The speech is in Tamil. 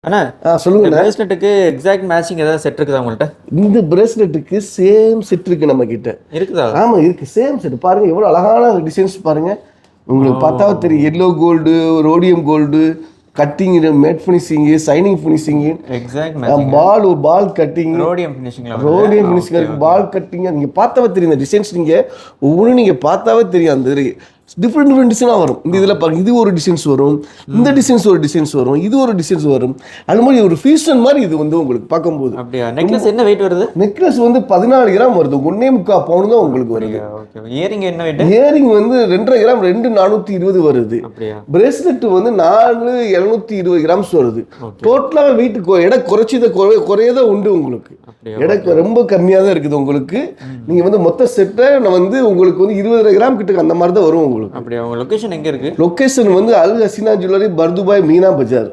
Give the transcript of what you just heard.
அண்ணா சொல்லுங்க. பிரேஸ்லெட்டுக்கு எக்ஸாக்ட் மேட்சிங் ஏதாவது செட் இருக்குதா உங்கள்கிட்ட? இந்த பிரேஸ்லெட்டுக்கு சேம் செட் இருக்கு நம்ம கிட்ட. இருக்குதா? ஆமா இருக்கு, சேம் செட். பாருங்க எவ்வளவு அழகான டிசைன்ஸ் பாருங்க. உங்களுக்கு பார்த்தா தெரியும். Yellow gold, rhodium gold, cutting, matte finishing, shining finishing, exact matching. Ball cutting, rhodium ஃபினிஷிங்ல ஃபினிஷிங் இருக்கு. பால் கட்டிங் நீங்க பார்த்தாவே தெரியும். இந்த டிசைன்ஸ் நீங்க ஒவ்வொன்றும் நீங்க பார்த்தாவே தெரியும். அந்த டிஃப்ரெண்ட் டிசைனாக வரும். இந்த இதில் பாருங்க, இது ஒரு டிசைன்ஸ் வரும், இந்த டிசைன்ஸ் ஒரு டிசைன்ஸ் வரும், இது ஒரு டிசைன்ஸ் வரும். அது மாதிரி ஒரு ஃபியூஷன் மாதிரி இது வந்து உங்களுக்கு பார்க்கும்போது. அப்படியா? நெக்லஸ் என்ன வெயிட் வருது? நெக்லஸ் வந்து 14 கிராம் வருது. 1.25 பவுன் தான் உங்களுக்கு வருது. இயரிங் என்ன வெயிட்? இயரிங் வந்து 2.5 கிராம், 2,420 வருது. பிரேஸ்லெட் வந்து 4,720 கிராம்ஸ் வருது. டோட்டலாக வெயிட் எடை குறையதான் உண்டு உங்களுக்கு. எடை ரொம்ப கம்மியாக தான் இருக்குது உங்களுக்கு. நீங்க வந்து மொத்த செட்டை வந்து உங்களுக்கு வந்து 20 கிராம் கிட்ட அந்த மாதிரி தான் வரும் உங்களுக்கு. அப்படியே. உங்க லொகேஷன் எங்க இருக்கு? லொகேஷன் வந்து அல் ஹசீனா ஜுவல்லரி, பர்துபாய், மீனா பஜார்.